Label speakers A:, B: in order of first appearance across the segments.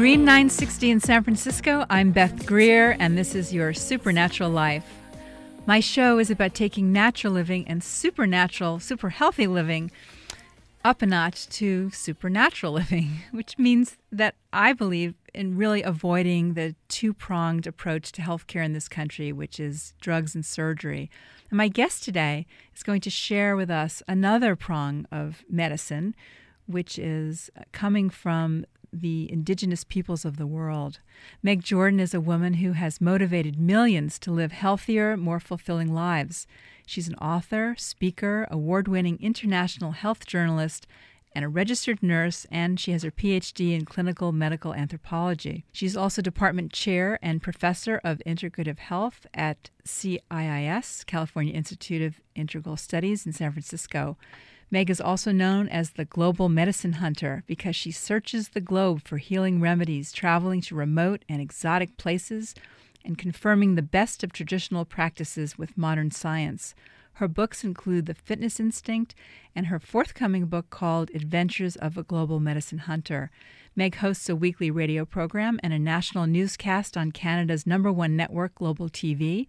A: Green 960 in San Francisco, I'm Beth Greer, and this is your Supernatural Life. My show is about taking natural living and supernatural, super healthy living up a notch to supernatural living, which means that I believe in really avoiding the two-pronged approach to healthcare in this country, which is drugs and surgery. And my guest today is going to share with us another prong of medicine, which is coming from the Indigenous peoples of the world. Meg Jordan is a woman who has motivated millions to live healthier, more fulfilling lives. She's an author, speaker, award-winning international health journalist, and a registered nurse, and she has her PhD in clinical medical anthropology. She's also department chair and professor of integrative health at CIIS, California Institute of Integral Studies in San Francisco. Meg is also known as the Global Medicine Hunter because she searches the globe for healing remedies, traveling to remote and exotic places and confirming the best of traditional practices with modern science. Her books include The Fitness Instinct and her forthcoming book called Adventures of a Global Medicine Hunter. Meg hosts a weekly radio program and a national newscast on Canada's #1 network, Global TV.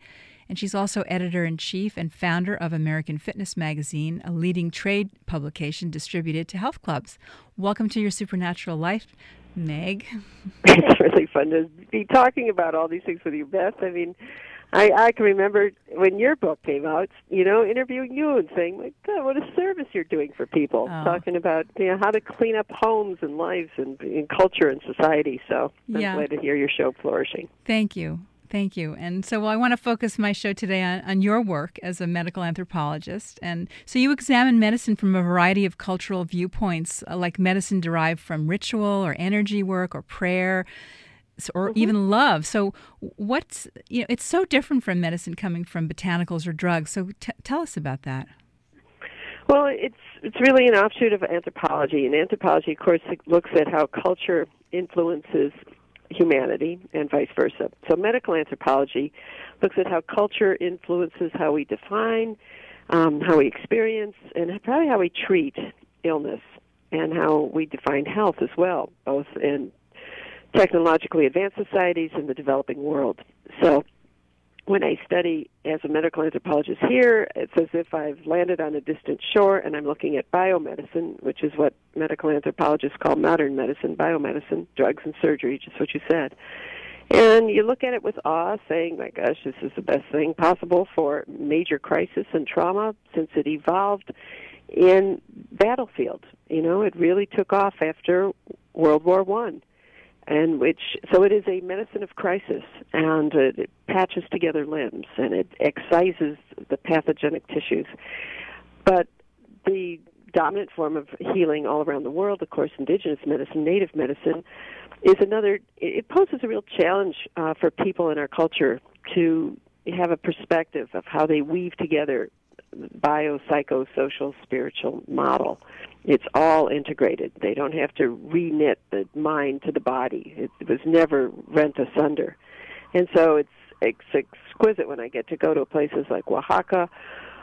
A: And she's also editor-in-chief and founder of American Fitness Magazine, a leading trade publication distributed to health clubs. Welcome to your Supernatural Life, Meg.
B: It's really fun to be talking about all these things with you, Beth. I mean, I can remember when your book came out, interviewing you and saying, my God, what a service you're doing for people, talking about how to clean up homes and lives and culture and society. So I'm glad to hear your show flourishing.
A: Thank you. Thank you. And so I want to focus my show today on your work as a medical anthropologist. And so you examine medicine from a variety of cultural viewpoints, like medicine derived from ritual or energy work or prayer or even love. So it's so different from medicine coming from botanicals or drugs. So tell us about that.
B: Well, it's really an offshoot of anthropology. And anthropology, of course, looks at how culture influences humanity and vice versa. So medical anthropology looks at how culture influences how we define, how we experience, and probably how we treat illness and how we define health as well, both in technologically advanced societies and the developing world. So when I study as a medical anthropologist here, it's as if I've landed on a distant shore and I'm looking at biomedicine, which is what medical anthropologists call modern medicine, biomedicine, drugs and surgery, just what you said. And you look at it with awe, saying, my gosh, this is the best thing possible for major crisis and trauma since it evolved in battlefield. It really took off after World War I. So it is a medicine of crisis, and it patches together limbs, and it excises the pathogenic tissues. But the dominant form of healing all around the world, of course, indigenous medicine, native medicine, is another. It poses a real challenge for people in our culture to have a perspective of how they weave together bio-psycho-social spiritual model. It's all integrated. They don't have to re-knit the mind to the body. It was never rent asunder. And so it's exquisite when I get to go to places like Oaxaca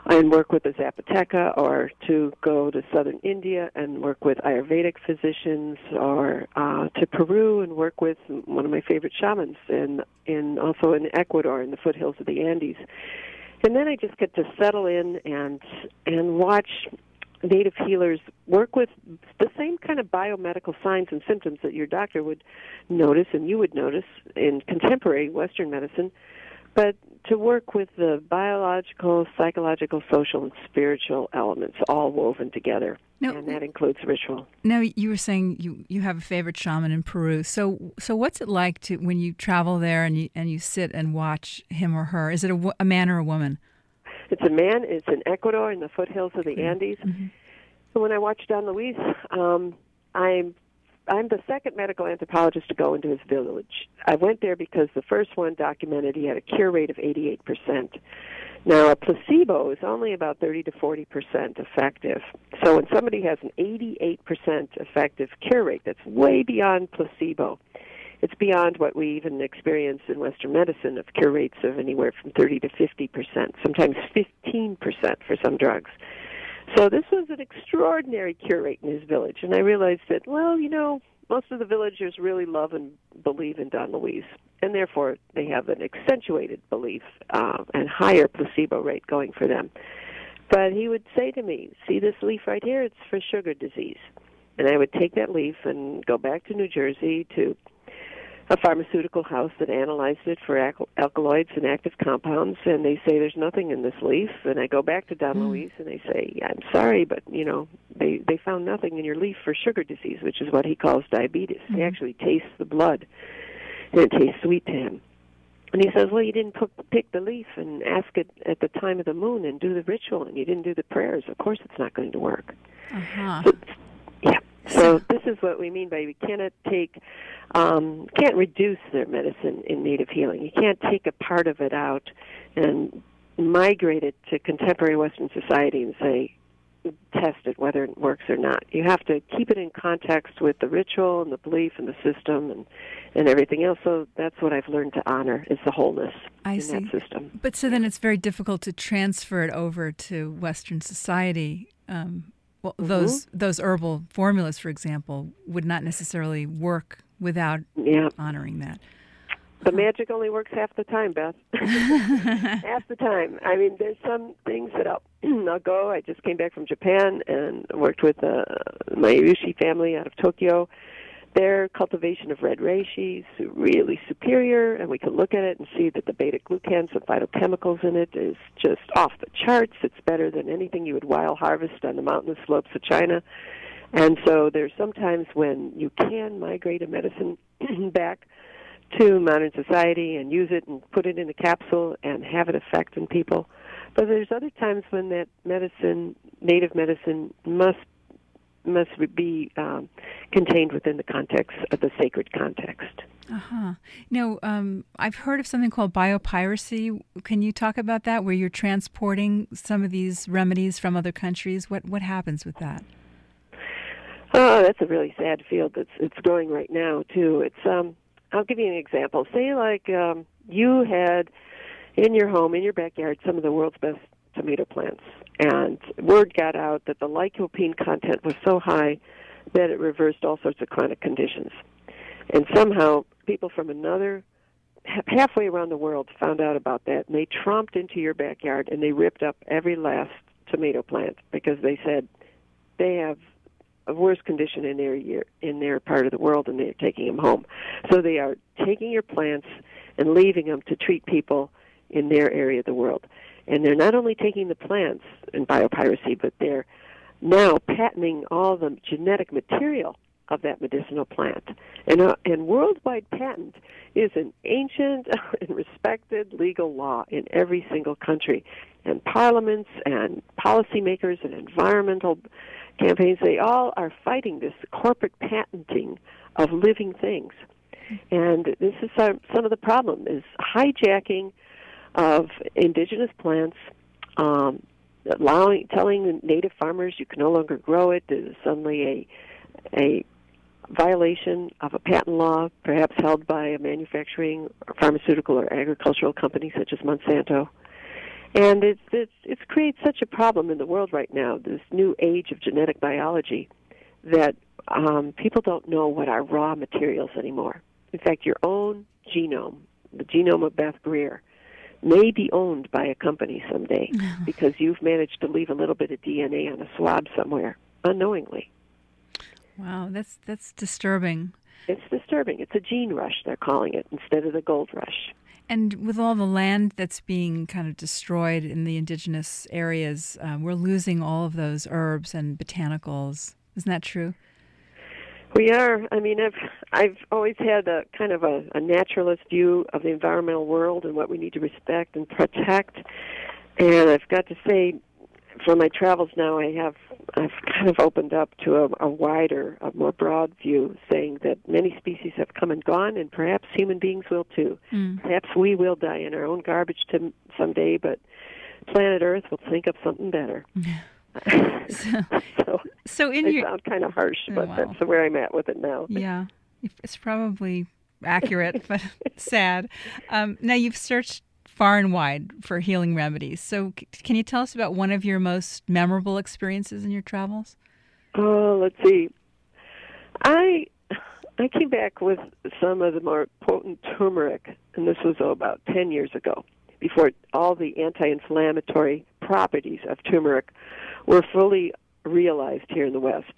B: and work with the Zapoteca, or to go to southern India and work with Ayurvedic physicians, or to Peru and work with one of my favorite shamans, also in Ecuador in the foothills of the Andes. And then I just get to settle in and watch native healers work with the same kind of biomedical signs and symptoms that your doctor would notice and you would notice in contemporary Western medicine, but to work with the biological, psychological, social, and spiritual elements all woven together. Now, and that includes ritual.
A: Now, you were saying you have a favorite shaman in Peru. So what's it like when you travel there and you sit and watch him or her? Is it a man or a woman?
B: It's a man. It's in Ecuador in the foothills of the Andes. Mm-hmm. So when I watch Don Luis, I'm the second medical anthropologist to go into his village. I went there because the first one documented he had a cure rate of 88%. Now, a placebo is only about 30 to 40% effective. So when somebody has an 88% effective cure rate, that's way beyond placebo. It's beyond what we even experience in Western medicine of cure rates of anywhere from 30 to 50%, sometimes 15% for some drugs. So this was an extraordinary cure rate in his village. And I realized that, most of the villagers really love and believe in Don Luis, and therefore they have an accentuated belief and higher placebo rate going for them. But he would say to me, see this leaf right here? It's for sugar disease. And I would take that leaf and go back to New Jersey to a pharmaceutical house that analyzed it for alkaloids and active compounds, and they say there's nothing in this leaf. And I go back to Don Luis, and they say, I'm sorry, but, they found nothing in your leaf for sugar disease, which is what he calls diabetes. He actually tastes the blood, and it tastes sweet to him. And he says, well, you didn't pick the leaf and ask it at the time of the moon and do the ritual, and you didn't do the prayers. Of course it's not going to work.
A: Uh-huh.
B: So this is what we mean by we cannot can't reduce their medicine in native healing. You can't take a part of it out and migrate it to contemporary Western society and say, test it whether it works or not. You have to keep it in context with the ritual and the belief and the system and everything else. So that's what I've learned to honor is the wholeness that system.
A: But so then it's very difficult to transfer it over to Western society. Those herbal formulas, for example, would not necessarily work without honoring that.
B: The magic only works half the time, Beth. Half the time. I mean, there's some things that I'll go. I just came back from Japan and worked with my Yushi family out of Tokyo. Their cultivation of red reishi is really superior, and we can look at it and see that the beta-glucans and phytochemicals in it is just off the charts. It's better than anything you would wild harvest on the mountainous slopes of China. And so there's sometimes when you can migrate a medicine back to modern society and use it and put it in a capsule and have it affect in people. But there's other times when that medicine, native medicine, must be contained within the context of the sacred context.
A: Uh-huh. Now, I've heard of something called biopiracy. Can you talk about that, where you're transporting some of these remedies from other countries? What happens with that?
B: Oh, that's a really sad field it's growing right now, too. It's I'll give you an example. Say, like, you had in your home, in your backyard, some of the world's best tomato plants, and word got out that the lycopene content was so high that it reversed all sorts of chronic conditions. And somehow people from halfway around the world found out about that, and they tromped into your backyard, and they ripped up every last tomato plant because they said they have a worse condition in their part of the world, and they're taking them home. So they are taking your plants and leaving them to treat people in their area of the world. And they're not only taking the plants in biopiracy, but they're now patenting all the genetic material of that medicinal plant. And worldwide patent is an ancient and respected legal law in every single country. And parliaments and policymakers and environmental campaigns, they all are fighting this corporate patenting of living things. And this is some of the problem, is hijacking of indigenous plants, telling the native farmers you can no longer grow it is suddenly a violation of a patent law, perhaps held by a manufacturing, or pharmaceutical, or agricultural company such as Monsanto. And it creates such a problem in the world right now, this new age of genetic biology, that people don't know what are raw materials anymore. In fact, your own genome, the genome of Beth Greer, may be owned by a company someday because you've managed to leave a little bit of DNA on a swab somewhere unknowingly.
A: Wow, that's disturbing.
B: It's disturbing. It's a gene rush, they're calling it, instead of the gold rush.
A: And with all the land that's being kind of destroyed in the indigenous areas, we're losing all of those herbs and botanicals. Isn't that true?
B: We are. I mean, I've always had a kind of a naturalist view of the environmental world and what we need to respect and protect. And I've got to say, for my travels now, I've kind of opened up to a wider, a more broad view, saying that many species have come and gone, and perhaps human beings will too. Perhaps we will die in our own garbage someday, but planet Earth will think of something better. So I sound kind of harsh, but that's where I'm at with it now.
A: Yeah, it's probably accurate, but sad. Now, you've searched far and wide for healing remedies. So can you tell us about one of your most memorable experiences in your travels?
B: Oh, let's see. I came back with some of the more potent turmeric, and this was about 10 years ago, before all the anti-inflammatory properties of turmeric were fully realized here in the West.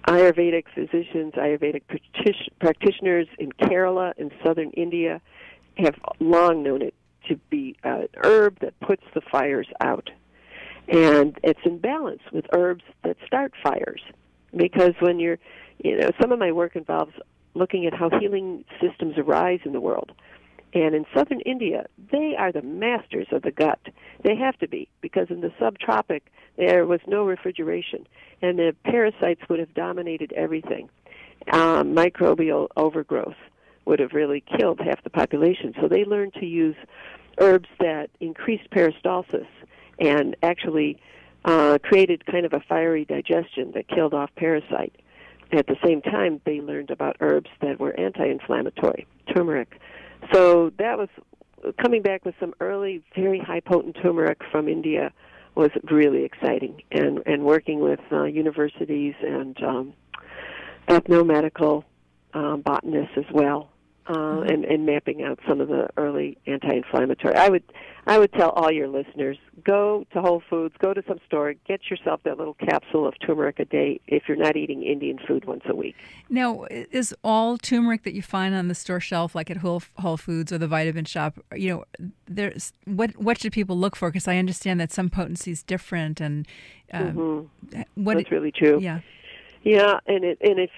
B: Ayurvedic physicians, Ayurvedic practitioners in Kerala and southern India have long known it to be an herb that puts the fires out. And it's in balance with herbs that start fires. Because when some of my work involves looking at how healing systems arise in the world. And in southern India, they are the masters of the gut. They have to be, because in the subtropic, there was no refrigeration, and the parasites would have dominated everything. Microbial overgrowth would have really killed half the population. So they learned to use herbs that increased peristalsis and actually created kind of a fiery digestion that killed off parasite. At the same time, they learned about herbs that were anti-inflammatory, turmeric. So that was coming back with some early, very high-potent turmeric from India was really exciting, and working with universities and ethnomedical botanists as well, and mapping out some of the early anti-inflammatory. I would tell all your listeners, go to Whole Foods, go to some store, get yourself that little capsule of turmeric a day if you're not eating Indian food once a week.
A: Now, is all turmeric that you find on the store shelf, like at Whole Foods or the vitamin shop, there's what should people look for? Because I understand that some potency is different, and
B: that's really true.
A: Yeah.
B: Yeah, and if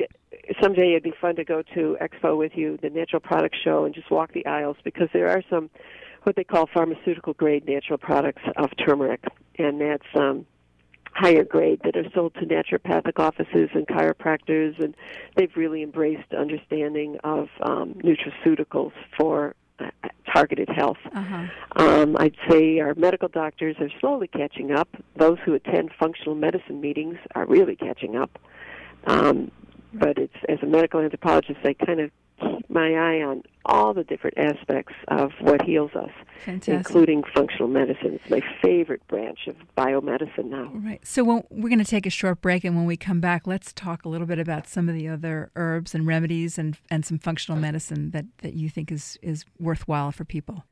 B: someday it'd be fun to go to Expo with you, the Natural Products Show, and just walk the aisles, because there are some what they call pharmaceutical-grade natural products of turmeric, and that's higher grade that are sold to naturopathic offices and chiropractors, and they've really embraced understanding of nutraceuticals for targeted health. I'd say our medical doctors are slowly catching up. Those who attend functional medicine meetings are really catching up. But it's, as a medical anthropologist, I kind of keep my eye on all the different aspects of what heals us, including functional medicine. It's my favorite branch of biomedicine now.
A: Right. So we're going to take a short break, and when we come back, let's talk a little bit about some of the other herbs and remedies and some functional medicine that you think is worthwhile for people.